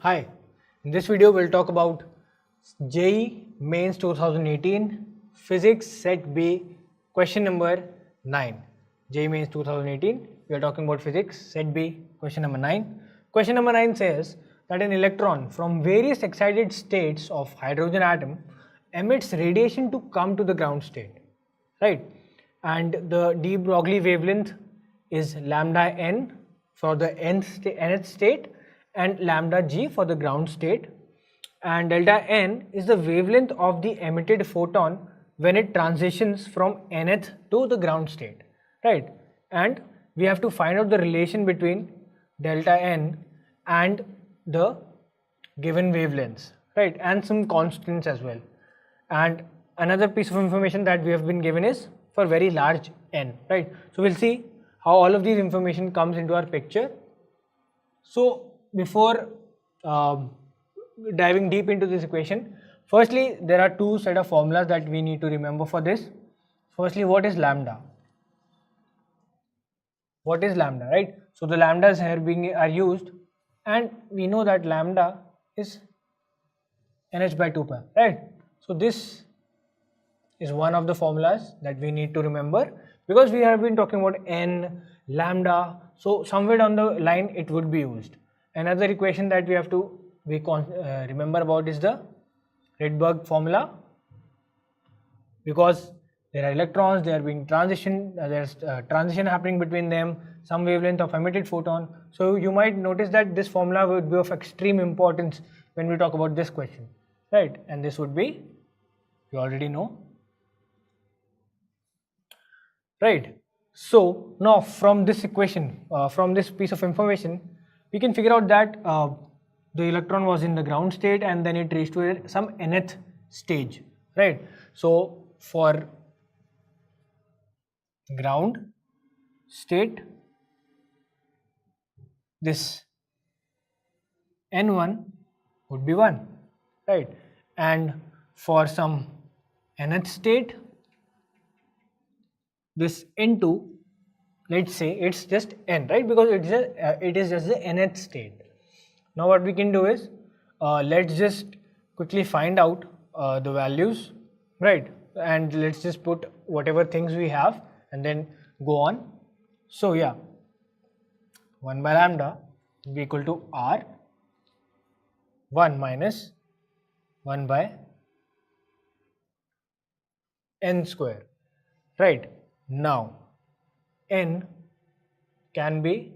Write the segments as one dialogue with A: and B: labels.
A: Hi, in this video we'll talk about JEE Mains 2018 Physics Set-B question number 9. JEE Mains 2018, we are talking about Physics Set-B question number 9. Question number 9 says that an electron from various excited states of hydrogen atom emits radiation to come to the ground state, right? And the de Broglie wavelength is lambda n for the nth state and lambda g for the ground state, and delta n is the wavelength of the emitted photon when it transitions from nth to the ground state, right? And we have to find out the relation between delta n and the given wavelengths, right? And some constants as well. And another piece of information that we have been given is for very large n, right? So we'll see how all of these information comes into our picture. So before diving deep into this equation, firstly there are two set of formulas that we need to remember for this. Firstly, what is lambda? What is lambda, right? So the lambdas here are used, and we know that lambda is nh by 2 pi, right? So this is one of the formulas that we need to remember, because we have been talking about n, lambda, so somewhere down the line it would be used. Another equation that we have to remember about is the Rydberg formula, because there are electrons, they are being transition, there's transition happening between them, some wavelength of emitted photon. So you might notice that this formula would be of extreme importance when we talk about this question, right? And this would be, you already know, right? So now from this equation, from this piece of information, we can figure out that the electron was in the ground state and then it reached to some nth stage, right? So for ground state, this n1 would be 1, right? And for some nth state, this n2, let's say it's just n, right? Because it is just the nth state. Now what we can do is, let's just quickly find out the values, right? And let's just put whatever things we have and then go on. So yeah, 1 by lambda will be equal to r 1 minus 1 by n square, right? Now n can be,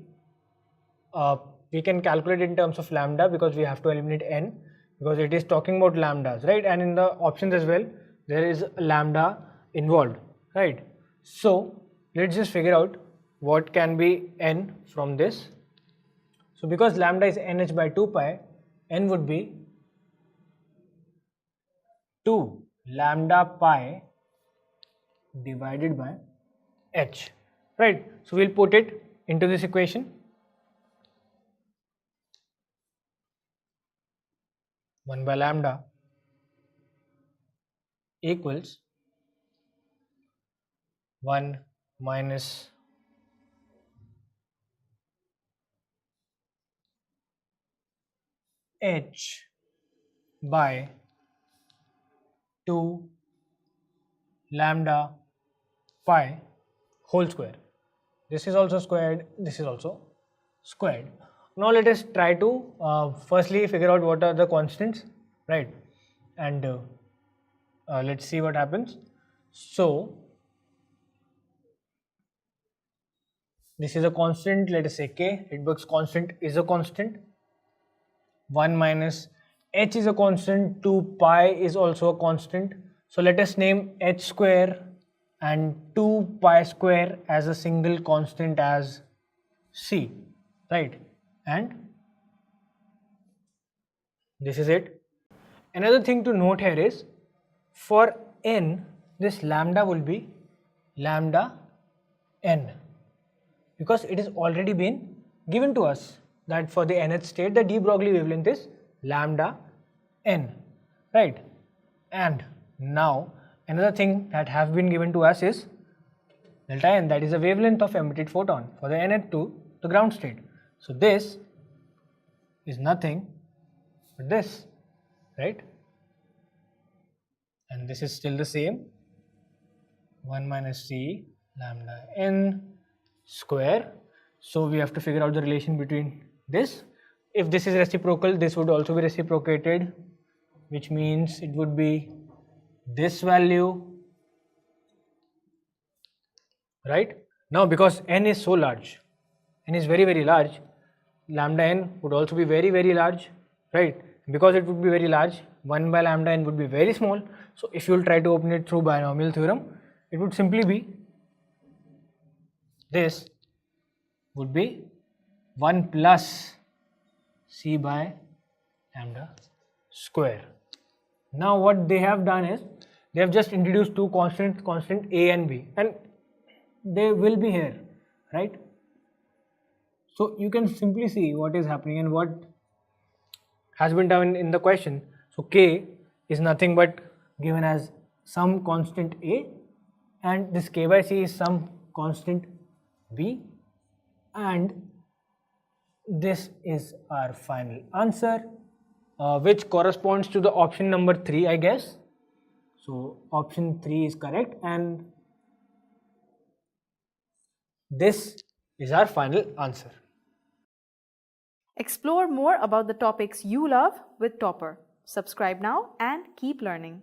A: we can calculate in terms of lambda, because we have to eliminate n, because it is talking about lambdas, right? And in the options as well there is lambda involved, right? So let's just figure out what can be n from this. So because lambda is nh by 2 pi, n would be 2 lambda pi divided by h, right? So we'll put it into this equation. 1 by lambda equals 1 minus h by 2 lambda pi whole square. This is also squared, this is also squared. Now let us try to firstly figure out what are the constants, right? And let's see what happens. So this is a constant, let us say k. Rydberg's constant is a constant. 1 minus h is a constant, 2 pi is also a constant. So let us name h square and 2 pi square as a single constant as c, right? And this is it. Another thing to note here is, for n, this lambda will be lambda n, because it is already been given to us that for the nth state the de Broglie wavelength is lambda n, right? And now another thing that have been given to us is delta n, that is the wavelength of emitted photon for the nth to the ground state. So this is nothing with this, right? And this is still the same, 1 minus c lambda n square. So we have to figure out the relation between this. If this is reciprocal, this would also be reciprocated, which means it would be this value, right? Now because n is so large, n is very, very large, lambda n would also be very, very large, right? Because it would be very large, 1 by lambda n would be very small. So if you will try to open it through binomial theorem, it would simply be, this would be 1 plus c by lambda square. Now what they have done is, they have just introduced two constant a and b, and they will be here, right? So you can simply see what is happening and what has been done in the question. So k is nothing but given as some constant a, and this k by c is some constant b, and this is our final answer, which corresponds to the option number 3, I guess. So option 3 is correct, and this is our final answer.
B: Explore more about the topics you love with Toppr. Subscribe now and keep learning.